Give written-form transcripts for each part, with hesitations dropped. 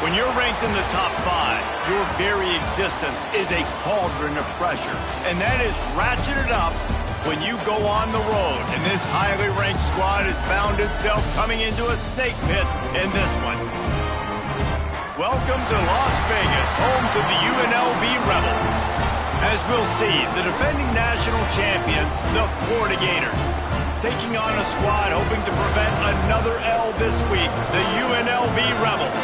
When you're ranked in the top 5, your very existence is a cauldron of pressure. And that is ratcheted up when you go on the road. And this highly ranked squad has found itself coming into a snake pit in this one. Welcome to Las Vegas, home to the UNLV Rebels. As we'll see, the defending national champions, the Florida Gators, taking on a squad hoping to prevent another L this week, the UNLV Rebels.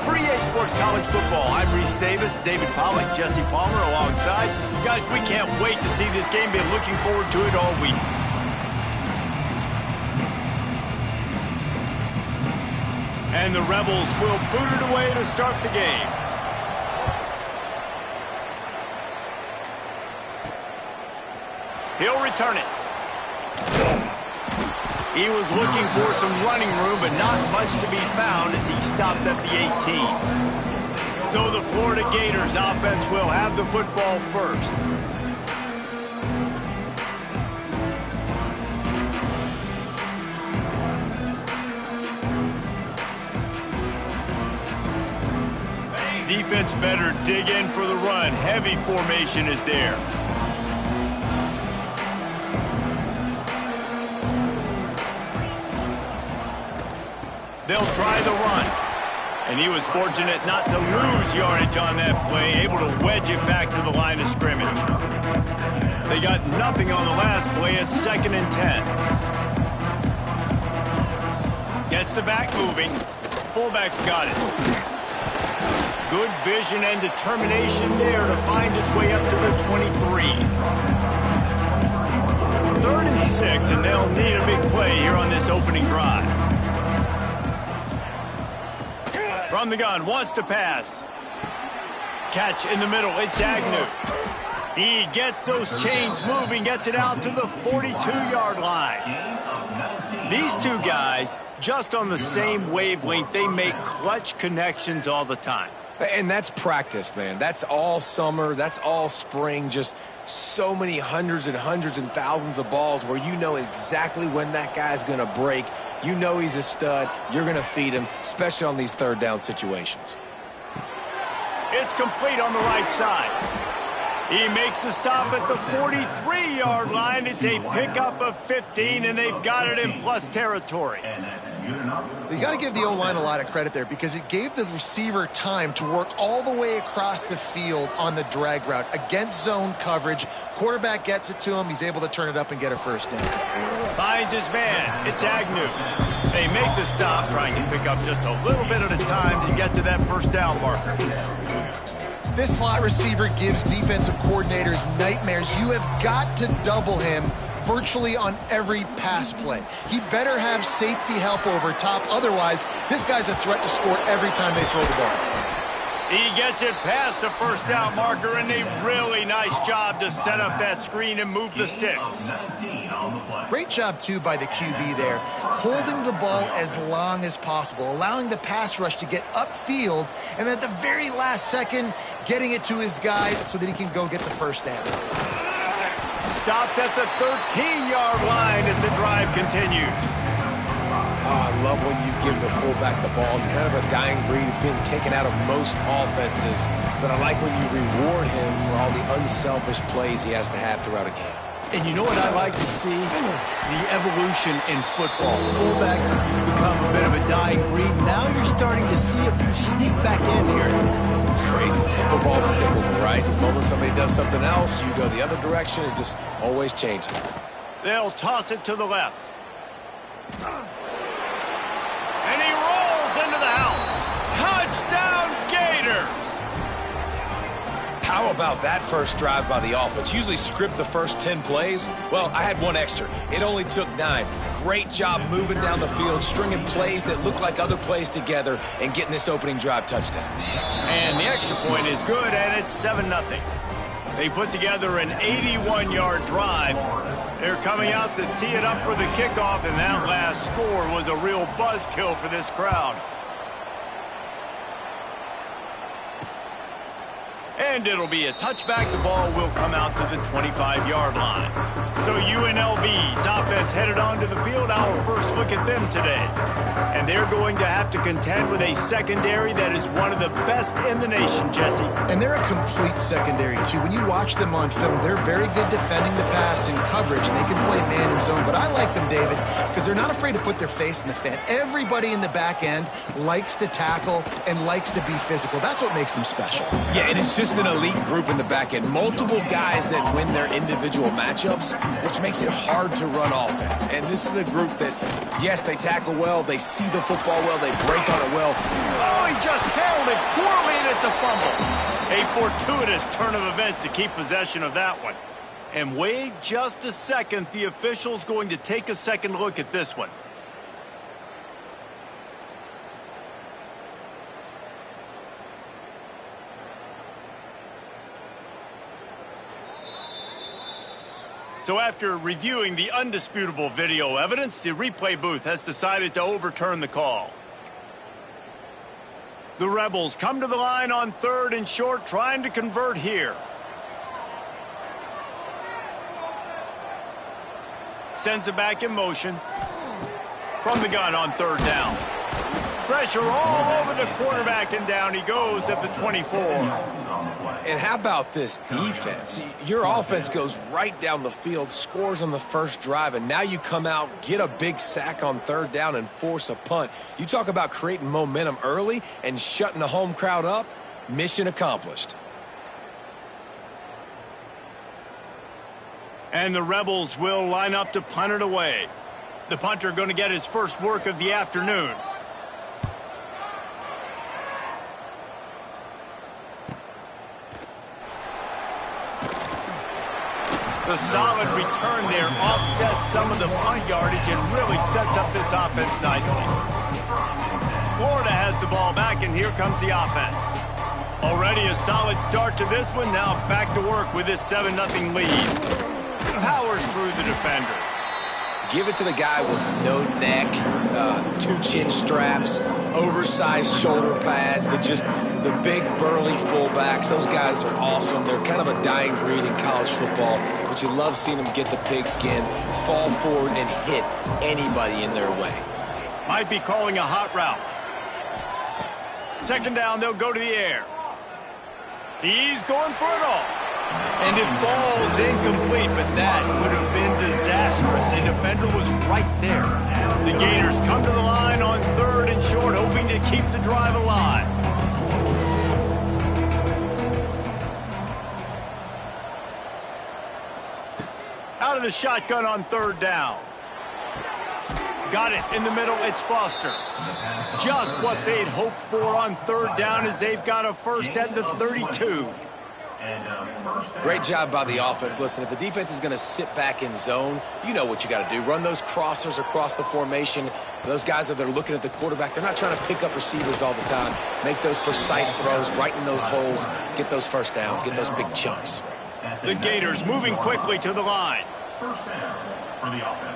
For EA Sports College Football, I'm Reese Davis, David Pollack, Jesse Palmer alongside. Guys, we can't wait to see this game. Been looking forward to it all week. And the Rebels will boot it away to start the game. He'll return it. He was looking for some running room, but not much to be found as he stopped at the 18. So the Florida Gators offense will have the football first. Defense better dig in for the run. Heavy formation is there. They'll try the run. And he was fortunate not to lose yardage on that play, able to wedge it back to the line of scrimmage. They got nothing on the last play. It's 2nd and 10. Gets the back moving. Fullback's got it. Good vision and determination there to find his way up to the 23. 3rd and 6, and they'll need a big play here on this opening drive. From the gun, wants to pass. Catch in the middle, it's Agnew. He gets those chains moving, gets it out to the 42-yard line. These two guys, just on the same wavelength, they make clutch connections all the time. And that's practice, man. That's all summer. That's all spring. Just so many hundreds and thousands of balls where you know exactly when that guy's going to break. You know he's a stud. You're going to feed him, especially on these 3rd down situations. It's complete on the right side. He makes the stop at the 43-yard line. It's a pickup of 15, and they've got it in plus territory. You got to give the O-line a lot of credit there because it gave the receiver time to work all the way across the field on the drag route against zone coverage. Quarterback gets it to him. He's able to turn it up and get a first down. Finds his man. It's Agnew. They make the stop, trying to pick up just a little bit at a time to get to that first down marker. This slot receiver gives defensive coordinators nightmares. You have got to double him virtually on every pass play. He better have safety help over top. Otherwise, this guy's a threat to score every time they throw the ball. He gets it past the first down marker, and a really nice job to set up that screen and move the sticks. Great job, too, by the QB there, holding the ball as long as possible, allowing the pass rush to get upfield, and at the very last second, getting it to his guy so that he can go get the first down. Stopped at the 13-yard line as the drive continues. I love when you give the fullback the ball. It's kind of a dying breed. It's being taken out of most offenses. But I like when you reward him for all the unselfish plays he has to have throughout a game. And you know what I like to see? The evolution in football. Fullbacks become a bit of a dying breed. Now you're starting to see a few sneak back in here. It's crazy. Football's cyclical, right? The moment somebody does something else, you go the other direction. It just always changes. They'll toss it to the left. And he rolls into the house. Touchdown, Gators! How about that first drive by the offense? Usually script the first 10 plays. Well, I had one extra. It only took 9. Great job moving down the field, stringing plays that look like other plays together, and getting this opening drive touchdown. And the extra point is good, and it's 7-0. They put together an 81-yard drive. They're coming out to tee it up for the kickoff, and that last score was a real buzzkill for this crowd. And it'll be a touchback. The ball will come out to the 25-yard line. So UNLV's offense headed onto the field. Our first look at them today. And they're going to have to contend with a secondary that is one of the best in the nation, Jesse. And they're a complete secondary, too. When you watch them on film, they're very good defending the pass and coverage, and they can play man and zone. But I like them, David, because they're not afraid to put their face in the fan. Everybody in the back end likes to tackle and likes to be physical. That's what makes them special. Yeah, and it's just an elite group in the back end. Multiple guys that win their individual matchups, which makes it hard to run offense. And this is a group that, yes, they tackle well, they see the football well, they break on it well. Oh, he just handled it poorly, and it's a fumble. A fortuitous turn of events to keep possession of that one. And wait just a second, the official's going to take a second look at this one. So after reviewing the undisputable video evidence, the replay booth has decided to overturn the call. The Rebels come to the line on 3rd and short, trying to convert here. Sends it back in motion. From the gun on 3rd down. Pressure all over the quarterback, and down he goes at the 24. And how about this defense? Your offense goes right down the field, scores on the first drive, and now you come out, get a big sack on 3rd down, and force a punt. You talk about creating momentum early and shutting the home crowd up. Mission accomplished. And the Rebels will line up to punt it away. The punter going to get his first work of the afternoon. The solid return there offsets some of the punt yardage and really sets up this offense nicely. Florida has the ball back, and here comes the offense. Already a solid start to this one. Now back to work with this 7-0 lead. Powers through the defender. Give it to the guy with no neck, 2 chin straps, oversized shoulder pads, the big burly fullbacks. Those guys are awesome. They're kind of a dying breed in college football, but you love seeing them get the pigskin, fall forward, and hit anybody in their way. Might be calling a hot route. 2nd down, they'll go to the air. He's going for it all. And it falls incomplete, but that could have been disastrous. A defender was right there. The Gators come to the line on 3rd and short, hoping to keep the drive alive. Out of the shotgun on 3rd down. Got it in the middle, it's Foster. Just what they'd hoped for on 3rd down, as they've got a first at the 32. Great job by the offense. Listen, if the defense is going to sit back in zone, you know what you got to do. Run those crossers across the formation. Those guys that are looking at the quarterback, they're not trying to pick up receivers all the time. Make those precise throws right in those holes. Get those first downs. Get those big chunks. The Gators moving quickly to the line. First down for the offense.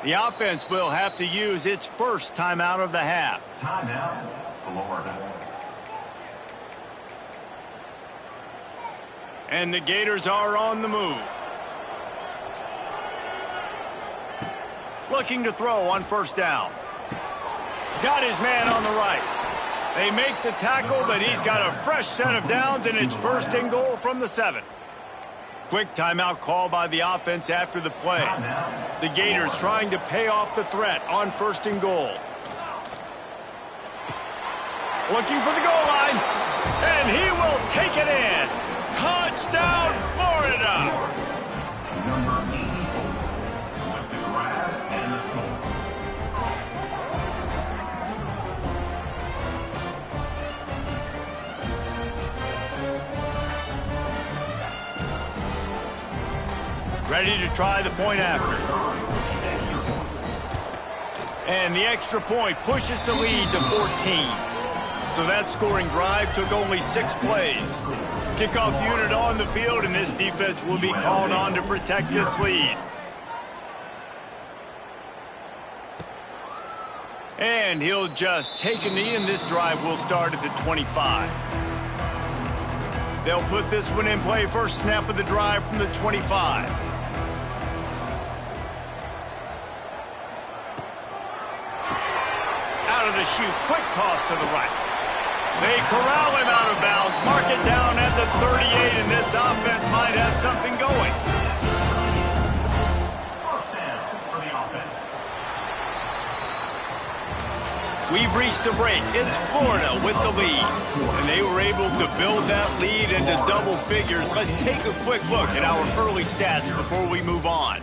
The offense will have to use its first timeout of the half. Timeout, Florida. And the Gators are on the move. Looking to throw on 1st down. Got his man on the right. They make the tackle, but he's got a fresh set of downs, and it's 1st and goal from the 7. Quick timeout call by the offense after the play. The Gators trying to pay off the threat on 1st and goal. Looking for the goal line, and he will take it in. Touchdown, Florida! Number 84 with the grab and the score. Ready to try the point after. And the extra point pushes the lead to 14. So that scoring drive took only 6 plays. Kickoff unit on the field, and this defense will be called on to protect this lead. And he'll just take a knee, and this drive will start at the 25. They'll put this one in play. First snap of the drive from the 25. Out of the chute, quick toss to the right. They corral him out of bounds, mark it down at the 38, and this offense might have something going. First down for the offense. We've reached a break. It's Florida with the lead. And they were able to build that lead into double figures. Let's take a quick look at our early stats before we move on.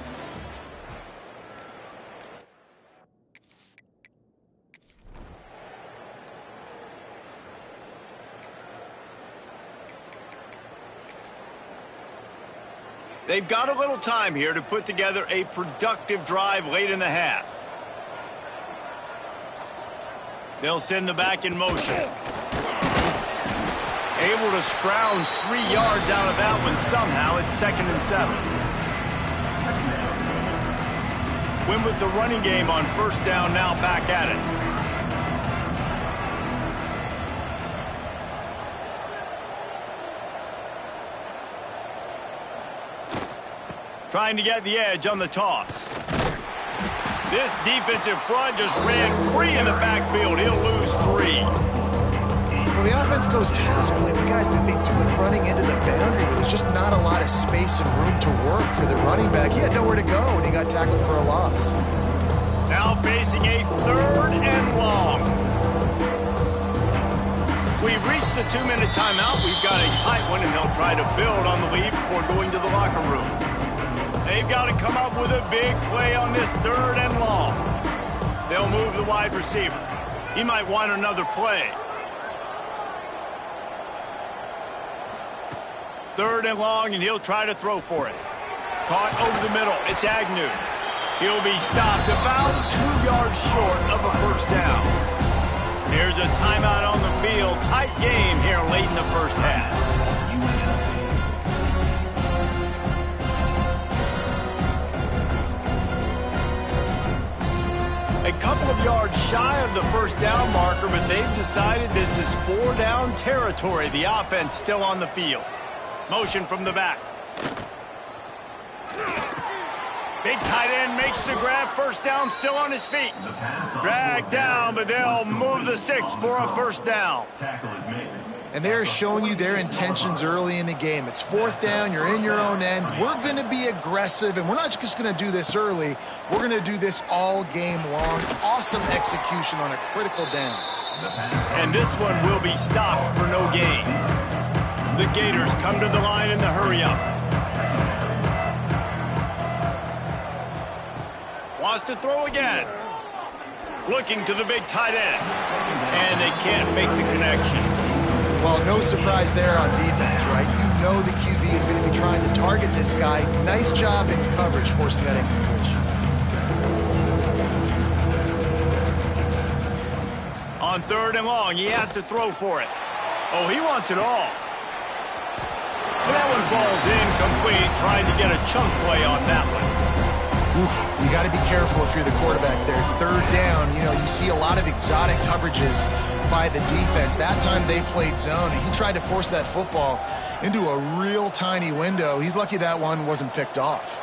They've got a little time here to put together a productive drive late in the half. They'll send the back in motion. Able to scrounge 3 yards out of that one somehow. It's 2nd and 7. Win with the running game on first down, now back at it. Trying to get the edge on the toss. This defensive front just ran free in the backfield. He'll lose 3. Well, the offense goes toss play, but guys, they do it running into the boundary where there's just not a lot of space and room to work for the running back. He had nowhere to go, and he got tackled for a loss. Now facing a 3rd and long. We've reached the 2-minute timeout. We've got a tight one, and they'll try to build on the lead before going to the locker room. They've got to come up with a big play on this 3rd and long. They'll move the wide receiver. He might want another play. 3rd and long, and he'll try to throw for it. Caught over the middle. It's Agnew. He'll be stopped about 2 yards short of a first down. Here's a timeout on the field. Tight game here late in the first half. A couple of yards shy of the first down marker, but they've decided this is 4-down territory. The offense still on the field. Motion from the back. Big tight end makes the grab. First down, still on his feet. Dragged down, but they'll move the sticks for a first down. Tackle is made. And they're showing you their intentions early in the game. It's 4th down. You're in your own end. We're going to be aggressive, and we're not just going to do this early. We're going to do this all game long. Awesome execution on a critical down. And this one will be stopped for no gain. The Gators come to the line in the hurry-up. Wants to throw again. Looking to the big tight end. And they can't make the connection. Well, no surprise there on defense, right? You know the QB is going to be trying to target this guy. Nice job in coverage forcing that incompletion. On 3rd and long, he has to throw for it. Oh, he wants it all. And that one falls incomplete, trying to get a chunk play on that one. Oof, you got to be careful if you're the quarterback there. 3rd down, you see a lot of exotic coverages by the defense. That time they played zone, and he tried to force that football into a real tiny window. He's lucky that one wasn't picked off.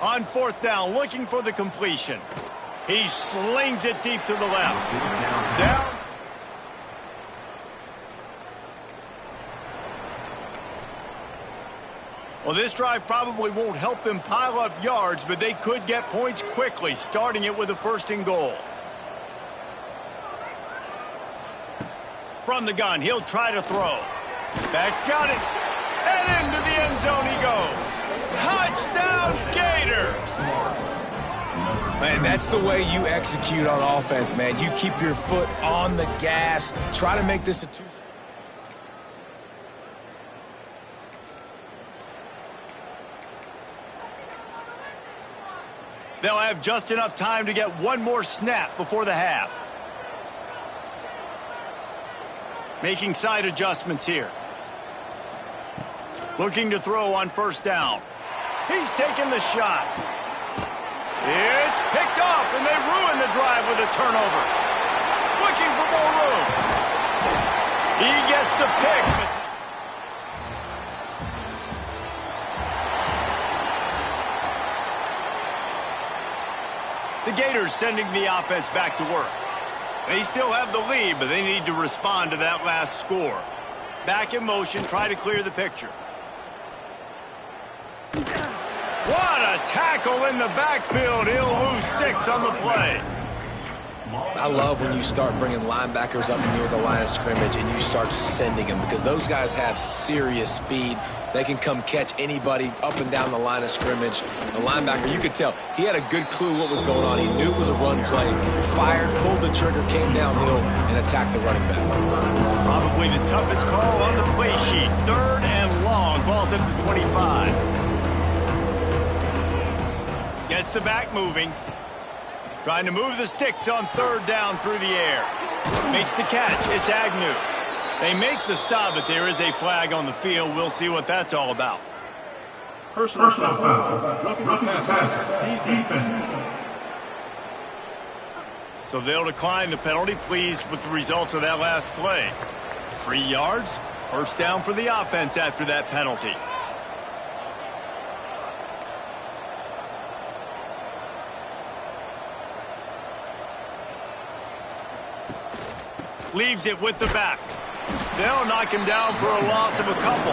On 4th down, looking for the completion. He slings it deep to the left. Down. Well, this drive probably won't help them pile up yards, but they could get points quickly, starting it with a 1st and goal. From the gun, he'll try to throw. Back's got it. And into the end zone he goes. Touchdown, Gators! Man, that's the way you execute on offense, man. You keep your foot on the gas. Try to make this a 2. They'll have just enough time to get one more snap before the half. Making side adjustments here. Looking to throw on first down. He's taking the shot. It's picked off, and they ruin the drive with a turnover. Looking for more room. He gets the pick. The Gators sending the offense back to work. They still have the lead, but they need to respond to that last score. Back in motion, try to clear the picture. What a tackle in the backfield. He'll lose 6 on the play. I love when you start bringing linebackers up near the line of scrimmage and you start sending them, because those guys have serious speed. They can come catch anybody up and down the line of scrimmage. The linebacker, you could tell, he had a good clue what was going on. He knew it was a run play, fired, pulled the trigger, came downhill, and attacked the running back. Probably the toughest call on the play sheet. 3rd and long. Ball's at the 25. Gets the back moving. Trying to move the sticks on 3rd down through the air. Makes the catch. It's Agnew. They make the stop, but there is a flag on the field. We'll see what that's all about. Personal foul. Roughing the passer. Defense. So they'll decline the penalty, pleased with the results of that last play. 3 yards. First down for the offense after that penalty. Leaves it with the back. They'll knock him down for a loss of a couple.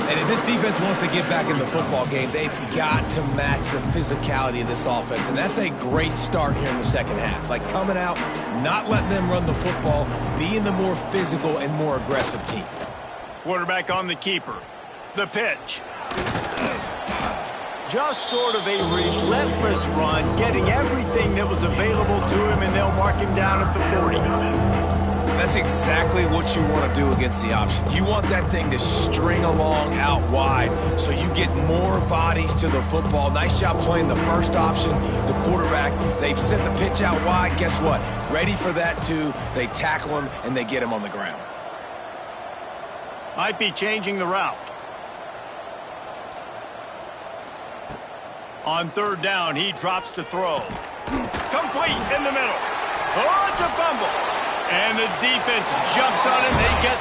And if this defense wants to get back in the football game, they've got to match the physicality of this offense. And that's a great start here in the second half. Like coming out, not letting them run the football, being the more physical and more aggressive team. Quarterback on the keeper. The pitch. Just sort of a relentless run, getting everything that was available to him, and they'll mark him down at the 40. That's exactly what you want to do against the option. You want that thing to string along out wide so you get more bodies to the football. Nice job playing the first option, the quarterback. They've sent the pitch out wide. Guess what? Ready for that too. They tackle him, and they get him on the ground. Might be changing the route. On 3rd down, he drops to throw. Complete in the middle. Oh, it's a fumble. And the defense jumps on it. They get...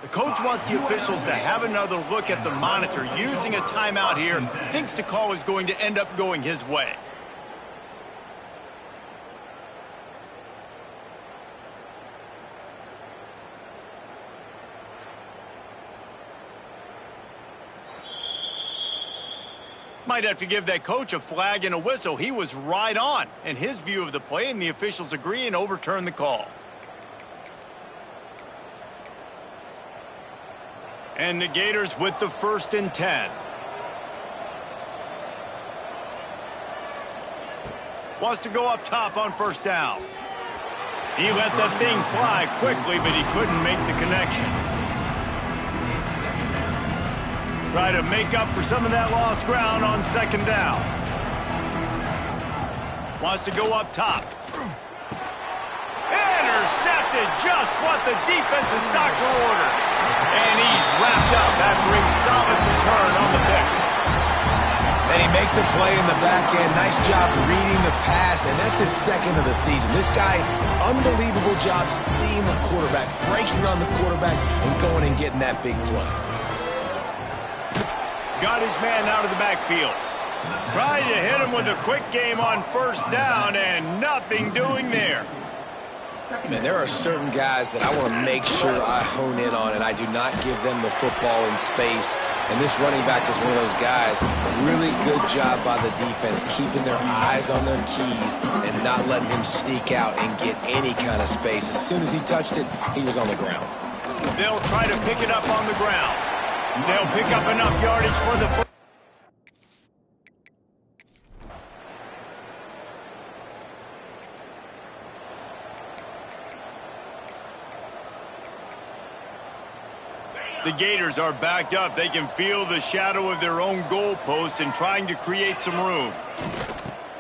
The coach wants the officials to have another look at the monitor. Using a timeout here, thinks the call is going to end up going his way. Might have to give that coach a flag and a whistle. He was right on in his view of the play, and the officials agree and overturn the call. And the Gators with the 1st and 10. Wants to go up top on 1st down. He let that thing fly quickly, but he couldn't make the connection. Try to make up for some of that lost ground on 2nd down. Wants to go up top. Intercepted, just what the defense's doctor ordered. And he's wrapped up after a solid return on the pick. And he makes a play in the back end. Nice job reading the pass, and that's his 2nd of the season. This guy, unbelievable job seeing the quarterback, breaking on the quarterback, and going and getting that big play. Got his man out of the backfield. Tried to hit him with a quick game on 1st down, and nothing doing there. Man, there are certain guys that I want to make sure I hone in on, and I do not give them the football in space. And this running back is one of those guys. Really good job by the defense, keeping their eyes on their keys and not letting him sneak out and get any kind of space. As soon as he touched it, he was on the ground. They'll try to pick it up on the ground. They'll pick up enough yardage for the first. The Gators are backed up. They can feel the shadow of their own goalpost and trying to create some room.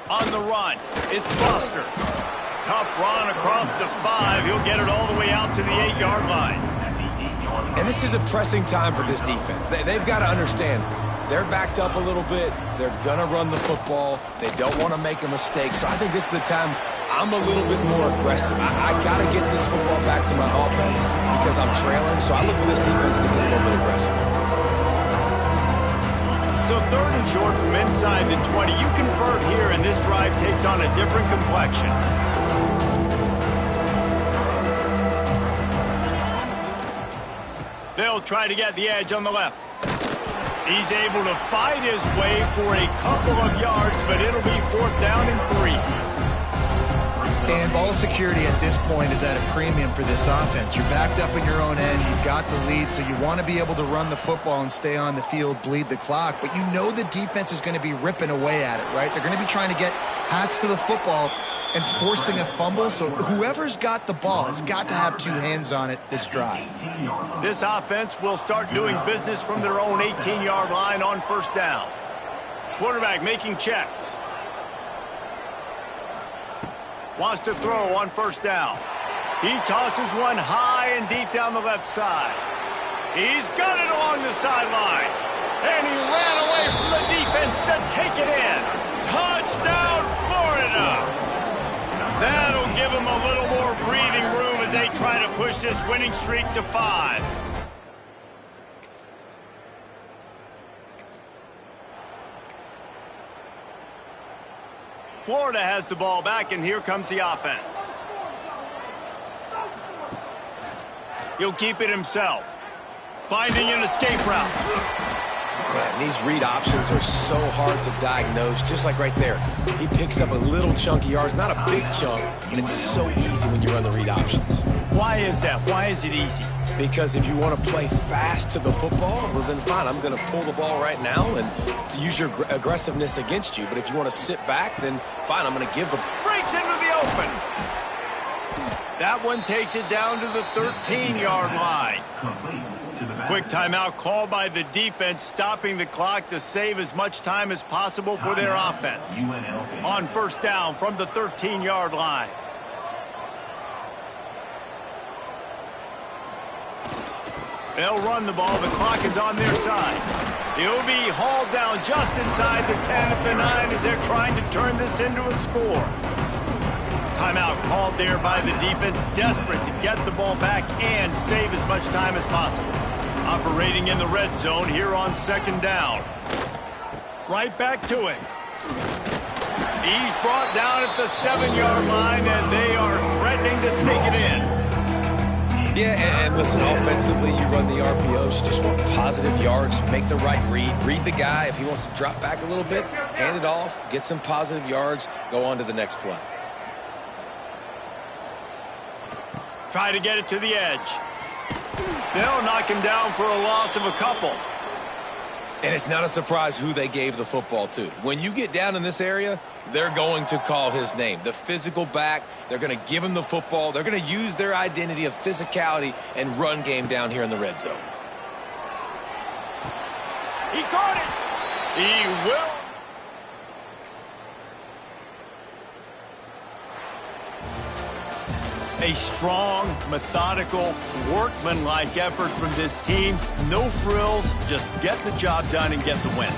On the run, it's Foster. Tough run across the 5. He'll get it all the way out to the 8-yard line. And this is a pressing time for this defense. They've got to understand, they're backed up a little bit. They're going to run the football. They don't want to make a mistake. So I think this is the time I'm a little bit more aggressive. I got to get this football back to my offense because I'm trailing. So I look for this defense to get a little bit aggressive. So 3rd and short from inside the 20. You convert here, and this drive takes on a different complexion. They'll try to get the edge on the left. He's able to fight his way for a couple of yards, but it'll be 4th down and 3. And ball security at this point is at a premium for this offense. You're backed up in your own end. You've got the lead, so you want to be able to run the football and stay on the field, bleed the clock. But you know the defense is going to be ripping away at it, right? They're going to be trying to get hats to the football and forcing a fumble. So whoever's got the ball has got to have 2 hands on it this drive. This offense will start doing business from their own 18-yard line on 1st down. Quarterback making checks. Wants to throw on 1st down. He tosses one high and deep down the left side. He's got it along the sideline. And he ran away from the defense to take it in. Touchdown, Florida! That'll give him a little more breathing room as they try to push this winning streak to 5. Florida has the ball back, and here comes the offense. He'll keep it himself. Finding an escape route. Man, these read options are so hard to diagnose, just like right there. He picks up a little chunk of yards, not a big chunk, and it's so easy when you run the read options. Why is that? Why is it easy? Because if you want to play fast to the football, well then fine, I'm going to pull the ball right now and to use your aggressiveness against you. But if you want to sit back, then fine, I'm going to give the... Breaks into the open. That one takes it down to the 13-yard line. Quick timeout called by the defense, stopping the clock to save as much time as possible for their offense. On 1st down from the 13-yard line. They'll run the ball. The clock is on their side. He'll be hauled down just inside the 10 at the 9 as they're trying to turn this into a score. Timeout called there by the defense, desperate to get the ball back and save as much time as possible. Operating in the red zone here on 2nd down. Right back to it. He's brought down at the 7-yard line, and they are threatening to take it in. Yeah, and listen, offensively, you run the RPOs. You just want positive yards, make the right read. Read the guy. If he wants to drop back a little bit, hand it off, get some positive yards, go on to the next play. Try to get it to the edge. They'll knock him down for a loss of a couple. And it's not a surprise who they gave the football to. When you get down in this area, they're going to call his name. The physical back, they're going to give him the football. They're going to use their identity of physicality and run game down here in the red zone. He caught it. He will. A strong, methodical, workmanlike effort from this team. No frills, just get the job done and get the win.